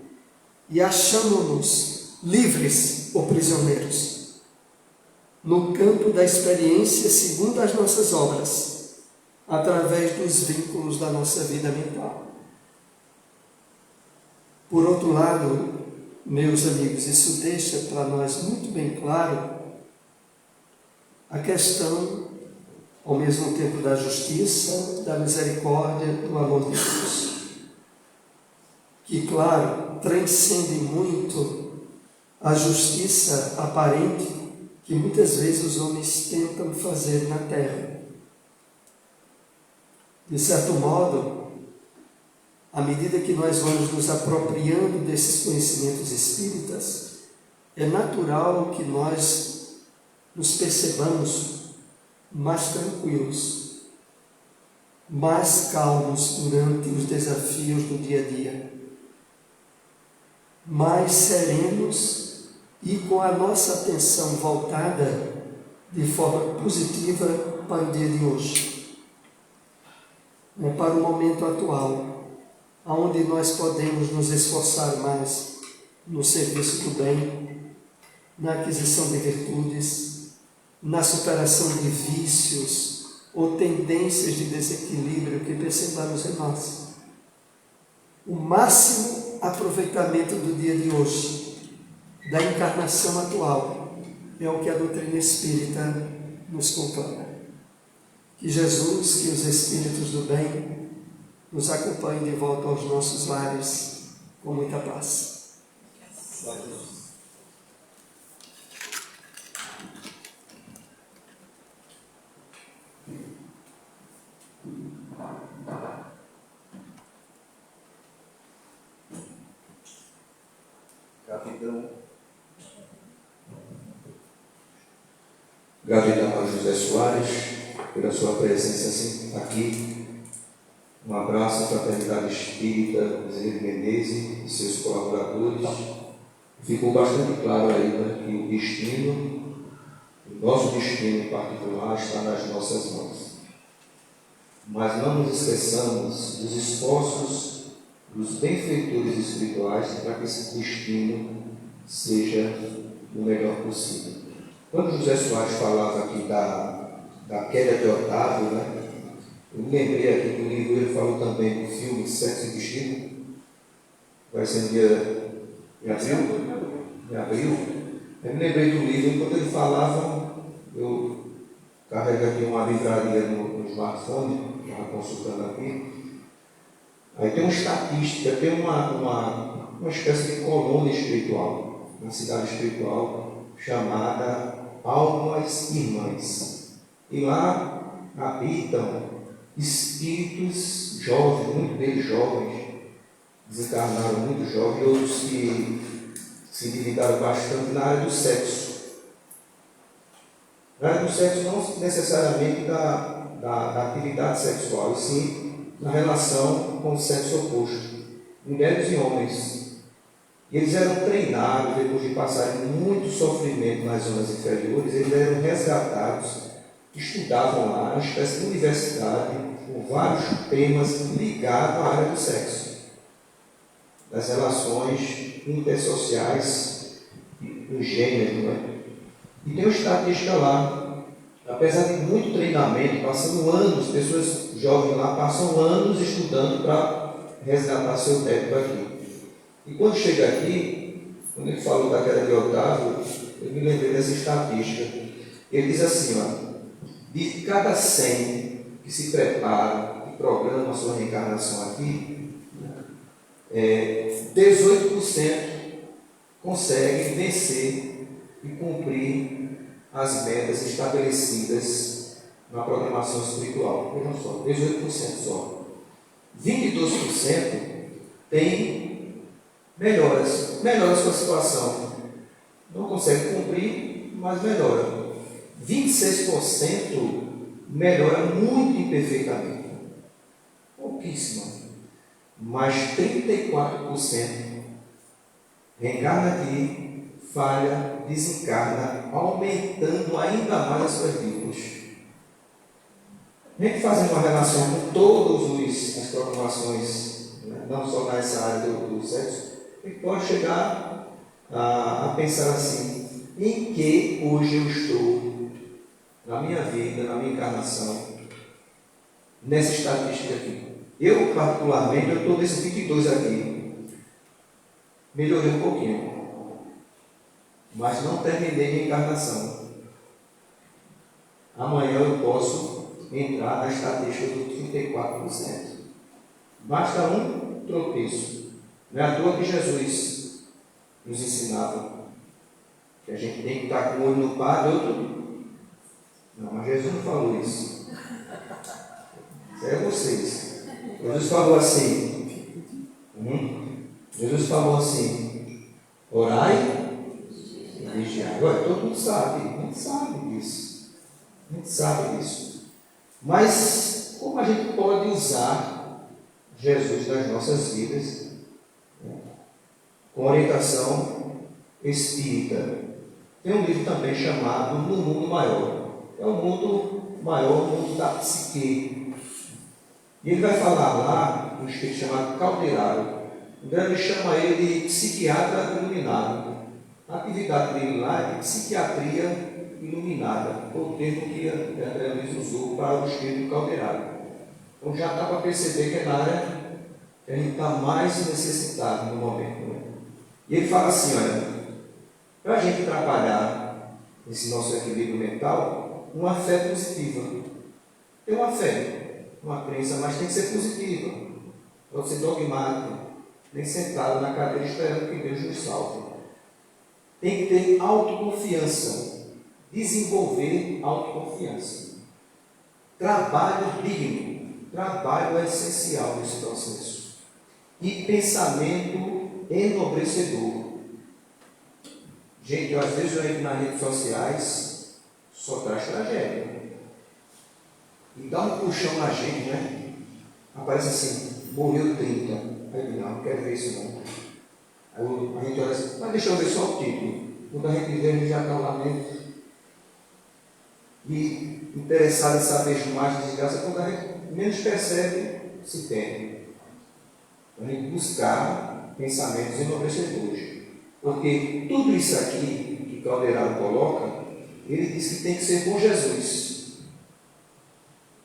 e achamos-nos livres ou prisioneiros, no campo da experiência segundo as nossas obras, através dos vínculos da nossa vida mental. Por outro lado, meus amigos, isso deixa para nós muito bem claro a questão, ao mesmo tempo, da justiça, da misericórdia, do amor de Deus, que, claro, transcende muito a justiça aparente que muitas vezes os homens tentam fazer na terra. De certo modo, à medida que nós vamos nos apropriando desses conhecimentos espíritas, é natural que nós nos percebamos mais tranquilos, mais calmos durante os desafios do dia a dia, mais serenos e com a nossa atenção voltada de forma positiva para o dia de hoje, para o momento atual, onde nós podemos nos esforçar mais no serviço do bem, na aquisição de virtudes, na superação de vícios ou tendências de desequilíbrio que percebamos em nós. O máximo aproveitamento do dia de hoje, da encarnação atual, é o que a doutrina espírita nos conclama. Que Jesus, que os Espíritos do bem, nos acompanhem de volta aos nossos lares com muita paz. Gratidão a José Soares pela sua presença aqui. Um abraço à Fraternidade Espírita Zé Menezes e seus colaboradores. Ficou bastante claro aí, né, que o destino, o nosso destino em particular, está nas nossas mãos. Mas não nos esqueçamos dos esforços dos benfeitores espirituais para que esse destino seja o melhor possível. Quando José Soares falava aqui da queda de Otávio, né, eu me lembrei aqui que o livro ele falou também do filme Sexo e Destino. Vai ser no dia de abril. Eu me lembrei do livro, enquanto ele falava, eu carrego aqui uma livraria no smartphone, estava consultando aqui. Aí tem uma estatística, tem uma espécie de colônia espiritual, uma cidade espiritual chamada Almas Irmãs. E lá habitam espíritos jovens, muitos deles jovens, desencarnaram muito jovens, outros que se endividaram bastante na área do sexo. Na área do sexo não necessariamente da atividade sexual, e sim na relação com o sexo oposto, mulheres e homens. E eles eram treinados, depois de passarem muito sofrimento nas zonas inferiores, eles eram resgatados, estudavam lá, uma espécie de universidade, com vários temas ligados à área do sexo, das relações intersociais do gênero. Né? E tem uma estatística lá, apesar de muito treinamento, passando anos, pessoas jovens lá passam anos estudando para resgatar seu técnico aqui. E quando chega aqui, quando ele falou da queda de Otávio, eu me lembrei dessa estatística. Ele diz assim, ó, de cada 100 que se preparam, que programam a sua reencarnação aqui, 18% conseguem vencer e cumprir as metas estabelecidas na programação espiritual. Vejam só, 18% só. 22% tem melhoras com a situação. Não consegue cumprir, mas melhora. 26% melhora muito imperfeitamente. Pouquíssimo. Mas 34% reencarna aqui, falha, desencarna, aumentando ainda mais as suas dívidas. A gente fazendo uma relação com todas as programações, né, não só nessa área do sexo, a gente pode chegar a pensar assim, em que hoje eu estou, na minha vida, na minha encarnação, nessa estatística aqui. Eu, particularmente, eu estou nesse 22 aqui. Melhorei um pouquinho, mas não terminei minha encarnação. Amanhã eu posso entrar na estatística do 34%. Basta um tropeço. Não é à toa que Jesus nos ensinava que a gente tem que estar com um olho no padre e outro. Não, mas Jesus não falou isso. Isso é vocês. Jesus falou assim. Jesus falou assim: orai e vigiai. Olha, todo mundo sabe, a gente sabe disso. A gente sabe disso. Mas como a gente pode usar Jesus nas nossas vidas, né, com orientação espírita. Tem um livro também chamado No Mundo Maior. É um mundo maior, o mundo da psique. E ele vai falar lá, um espírito chamado Calderaro. O grande chama ele de psiquiatra iluminado. A atividade dele lá é de psiquiatria iluminada, foi o termo que André Luiz usou para o espírito Calderaro. Então já dá para perceber que é na área que a gente está mais necessitado no momento. Né? E ele fala assim, olha, para a gente trabalhar esse nosso equilíbrio mental, uma fé positiva. Tem uma fé, uma crença, mas tem que ser positiva. Não ser dogmático, nem sentado na cadeira esperando que Deus nos salve. Tem que ter autoconfiança, desenvolver autoconfiança. Trabalho digno, trabalho é essencial nesse processo. E pensamento enobrecedor. Gente, às vezes eu entro nas redes sociais, só traz tragédia. E dá um puxão na gente, né? Aparece assim, morreu 30. Aí não quero ver isso não. Aí a gente olha assim, mas deixa eu ver só o título. Quando a gente vê, a gente já está lá dentro. E interessado em saber mais de desgraça, quando a gente menos percebe, se tem. A gente buscar pensamentos enobrecedores. Porque tudo isso aqui que Calderaro coloca, ele diz que tem que ser com Jesus.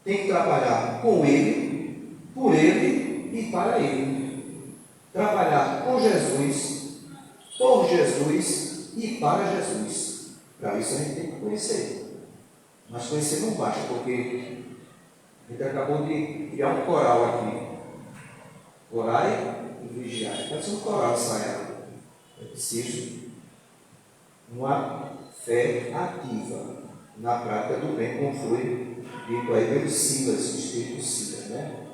Tem que trabalhar com Ele, por Ele e para Ele. Trabalhar com Jesus, por Jesus e para Jesus. Para isso a gente tem que conhecer. Mas conhecer não basta, porque a gente acabou de criar um coral aqui. Orai e vigiai. Pode ser um coral ensaiado. É preciso uma fé ativa na prática do bem, como foi dito aí pelo Silas, o Espírito Silas, né?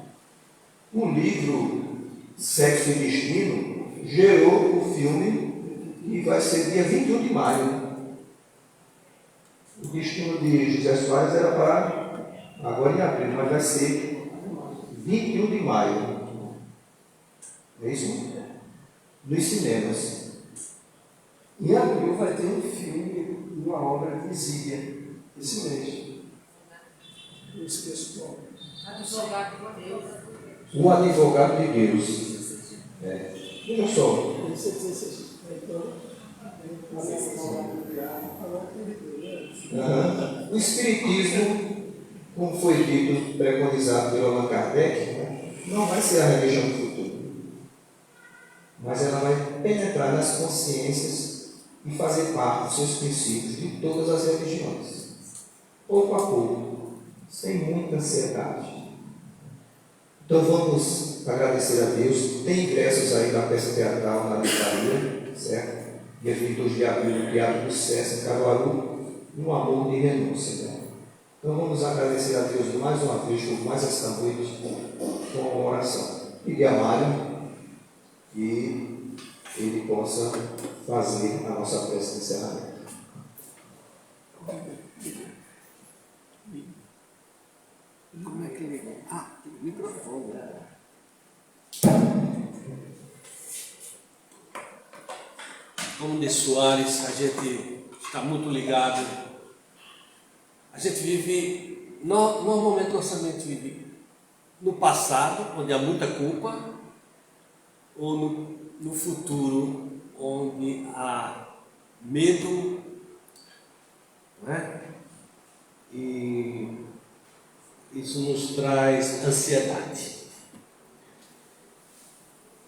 O livro Sexo e Destino gerou o filme que vai ser dia 21 de maio. O destino de José Soares era para agora em abril, mas vai ser 21 de maio. É isso? Nos cinemas. Em abril vai ter um filme, uma obra de Zíbia, esse mês. Não esqueço o nome. Advogado de Deus. Um advogado de Deus. Vejam só. O Espiritismo, como foi dito, preconizado por Allan Kardec, né, não vai ser a religião do futuro. Mas ela vai penetrar nas consciências e fazer parte dos seus princípios de todas as religiões. Pouco a pouco, sem muita ansiedade. Então vamos agradecer a Deus. Tem ingressos aí da peça teatral na livraria, certo? Dia 22 de abril, no Teatro do César, em Caruaru, um amor de renúncia. Né? Então vamos agradecer a Deus mais uma vez por mais esta noite com uma oração. Pedir a Mário que ele possa fazer a nossa prece de encerramento. Como é que liga? Microfone. Como de Soares, a gente está muito ligado. A gente vive, normalmente nossa mente vive no passado, onde há muita culpa, ou no futuro, onde há medo, né? E isso nos traz ansiedade.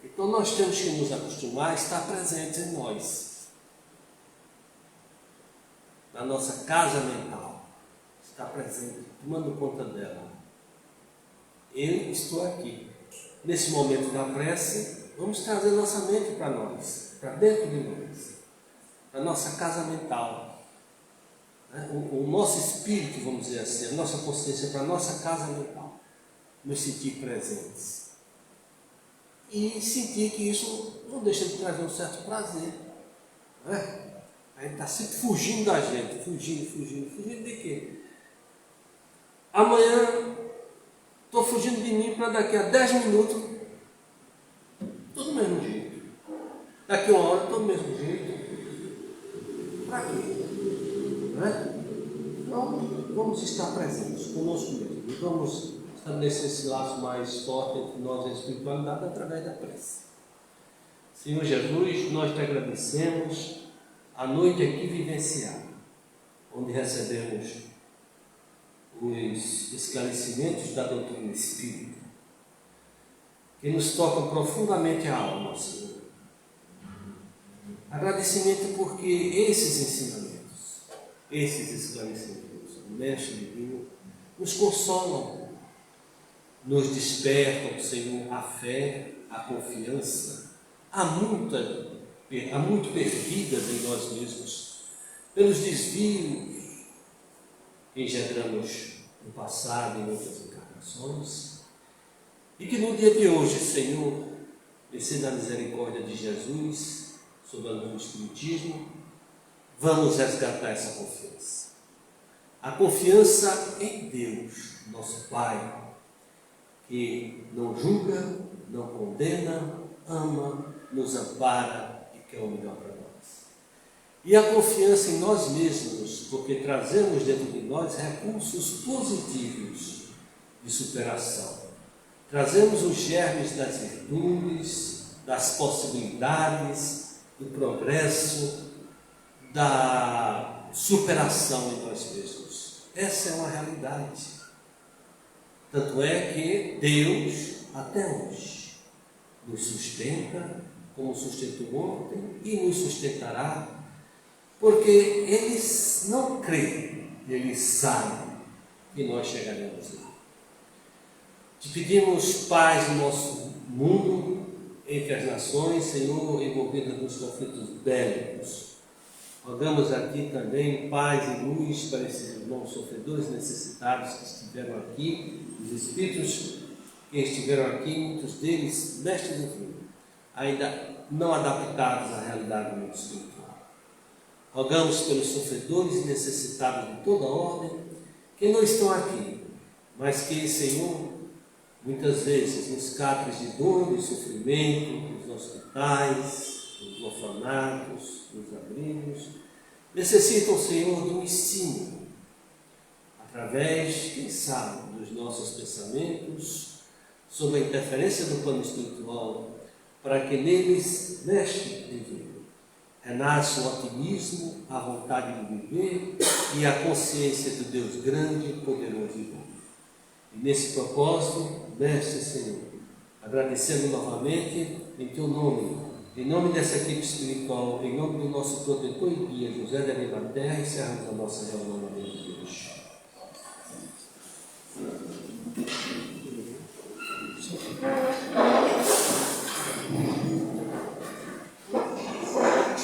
Então nós temos que nos acostumar a estar presentes em nós, na nossa casa mental, estar presente, tomando conta dela. Eu estou aqui. Nesse momento da prece, vamos trazer nossa mente para nós, para dentro de nós, para nossa casa mental. O nosso espírito, vamos dizer assim, a nossa consciência para a nossa casa mental, nos sentir presentes. E sentir que isso não deixa de trazer um certo prazer. Né? A gente está sempre fugindo da gente, fugindo de quê? Amanhã estou fugindo de mim para daqui a 10 minutos, tudo do mesmo jeito. Daqui a 1 hora, tudo do mesmo jeito. Para quê? Não é? Então, vamos estar presentes conosco mesmo. E vamos estabelecer esse laço mais forte entre nós e a espiritualidade através da prece. Senhor Jesus, nós te agradecemos a noite aqui vivenciada, onde recebemos os esclarecimentos da doutrina espírita, que nos tocam profundamente a alma, Senhor. Agradecimento porque esses ensinamentos, esses esclarecimentos do Mestre Divino nos consolam, nos despertam, Senhor, a fé, a confiança. Há muito perdidas em nós mesmos, pelos desvios que engendramos no passado e em outras encarnações, e que no dia de hoje, Senhor, descendo da misericórdia de Jesus, sob a luz do Espiritismo, vamos resgatar essa confiança. A confiança em Deus, nosso Pai, que não julga, não condena, ama, nos ampara e quer o melhor para nós. E a confiança em nós mesmos, porque trazemos dentro de nós recursos positivos de superação. Trazemos os germes das virtudes, das possibilidades, do progresso, da superação em nós mesmos. Essa é uma realidade. Tanto é que Deus, até hoje, nos sustenta, como sustentou ontem, e nos sustentará, porque Ele não crê, Ele sabe que nós chegaremos lá. Te pedimos paz no nosso mundo, entre as nações, Senhor, envolvidas nos conflitos bélicos. Rogamos aqui também paz e luz para esses irmãos sofredores necessitados que estiveram aqui, os espíritos que estiveram aqui, muitos deles, mestres do fim, ainda não adaptados à realidade do mundo espiritual. Rogamos pelos sofredores e necessitados de toda ordem, que não estão aqui, mas que, Senhor, muitas vezes nos catres de dor e sofrimento, nos hospitais, nos orfanatos, nos abrigos, necessitam, Senhor, de um estímulo, através, quem sabe, dos nossos pensamentos, sob a interferência do plano espiritual, para que neles, Mestre Divino, renasça o otimismo, a vontade de viver e a consciência do Deus grande, poderoso e bom. E nesse propósito, Mestre Senhor, agradecendo novamente em Teu nome, em nome dessa equipe espiritual, em nome do nosso protetor e guia, José da Terra, encerramos a nossa reunião de hoje.